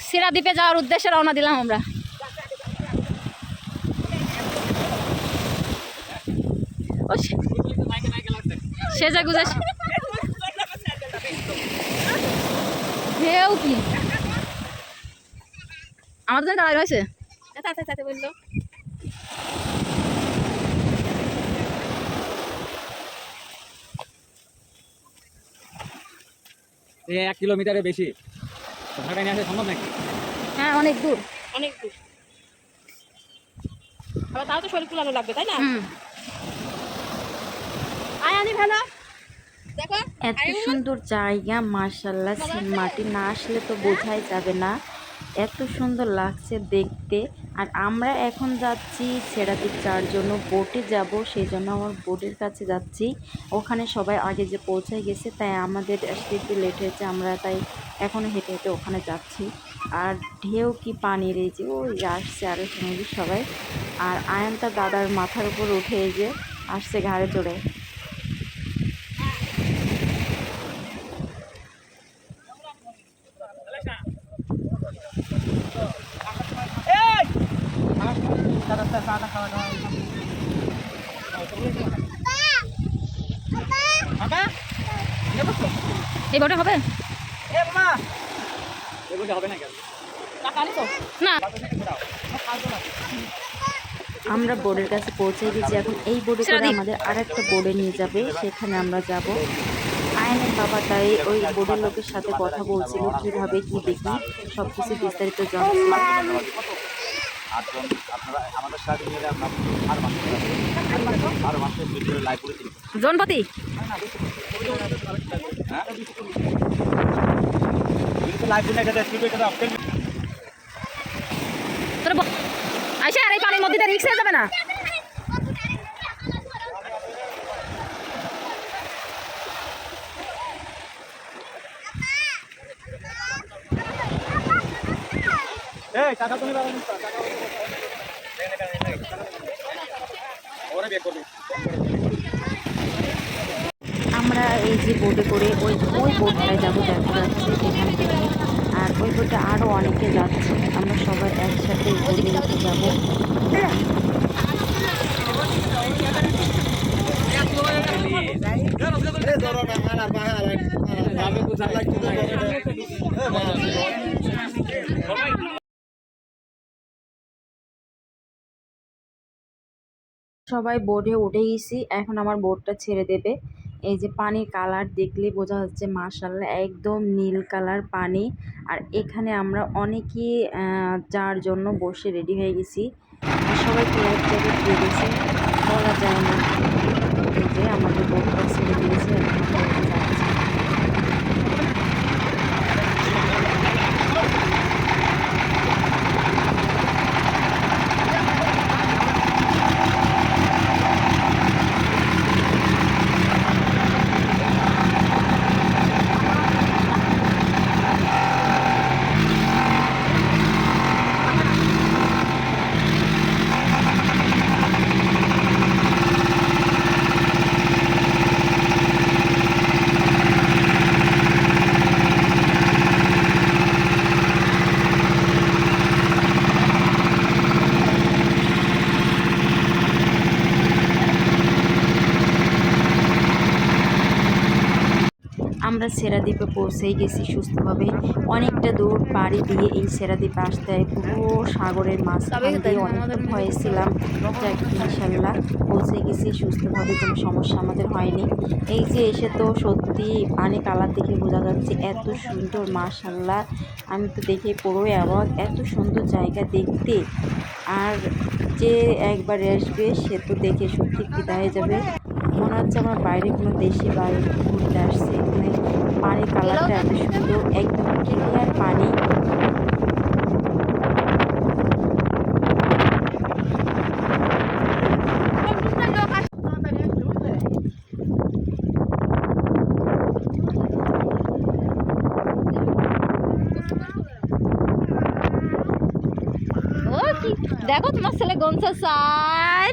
সেরা দ্বীপে যাওয়ার উদ্দেশ্যে রওনা দিলাম আমরা। সেজে গুজে ঢেউ কি আমাদের জন্য দাঁড়ায় রয়েছে বললো। 1 কিলোমিটারের বেশি ঢাকা নিয়ে আসা সম্ভব নাকি? হ্যাঁ অনেক দূর, অনেক দূর। আবার তাও তো শরীর কুলানো লাগবে, তাই না? আয়ানি ভালো দেখো, এত সুন্দর জায়গা মাশাআল্লাহ, সেন্টমার্টিন না আসলে তো বোঝাই যাবে না, এত সুন্দর লাগছে দেখতে। আর আমরা এখন যাচ্ছি সেরাদ্বীপ যাওয়ার জন্য, বোটে যাব, সেই জন্য আমার বোটের কাছে যাচ্ছি। ওখানে সবাই আগে যে পৌঁছে গেছে, তাই আমাদের আসতে একটু লেট হয়েছে, আমরা তাই এখনও হেঁটে হেঁটে ওখানে যাচ্ছি। আর ঢেউ কি পানির, এই যে ওই আসছে আরও সঙ্গী সবাই। আর আয়ান তার দাদার মাথার উপর উঠে এই যে আসছে ঘাড়ে চড়ে। এই বোটে হবে না? আমরা বোর্ডের কাছে পৌঁছে গেছি, এখন এই বোর্ডে করে আমাদের আরেকটা বোর্ডে নিয়ে যাবে, সেখানে আমরা যাব। আয়নের বাবা তাই ওই বোর্ডের লোকের সাথে কথা বলছিল, কিভাবে কি দেখি সব কিছু বিস্তারিত জানছি। জনপতি আইসা আর এই পানির মধ্যে রিক্স হয়ে যাবে না? আমরা এই যে বোটে করে ওই বোটটায় যাবো, দেখা যাচ্ছে এখান থেকে। আর ওই বোটে আরও অনেকে যাচ্ছে, আমরা সবাই একসাথে বোটে উঠে যাবো। সবাই বোটে উঠে গেছি, এখন আমার বোটটা ছেড়ে দেবে। এই যে পানির কালার দেখলে বোঝা যাচ্ছে মাশাআল্লাহ, একদম নীল কালার পানি। আর এখানে আমরা অনেকেই যাওয়ার জন্য বসে রেডি হয়ে গেছি, আর সবাই প্লেট প্লেটে দিয়ে গেছি, বলা যায় না। এই যে আমাদের বোটটা ছেড়ে দিয়েছে, এখন যাচ্ছে। আমরা সেরাদ্বীপে পৌঁছেই গেছি সুস্থভাবে। অনেকটা দূর পাড়ি দিয়ে এই সেরাদ্বীপে আসতে হয়, পুরো সাগরের মাঝখান দিয়ে, অনেকটা ভয়ে ছিলাম। যাক ইনশাল্লাহ পৌঁছে গেছি সুস্থভাবে, কোনো সমস্যা আমাদের হয়নি। এই যে এসে তো সত্যি পানি কালার দেখে বোঝা যাচ্ছে এত সুন্দর, মাশাআল্লাহ, আমি তো দেখে পুরোই অবাক, এত সুন্দর জায়গা দেখতে। আর যে একবার আসবে সে তো দেখে সত্যি ফিদা হয়ে যাবে, মনে হচ্ছে আমার বাইরে কোনো দেশে বাইরে ঘুরতে আসছে। এখানে পানির কালারটা এত সুন্দর, একদম ক্লিয়ার পানি। ও কি দেখো তোমার ছেলে গমছা স্যার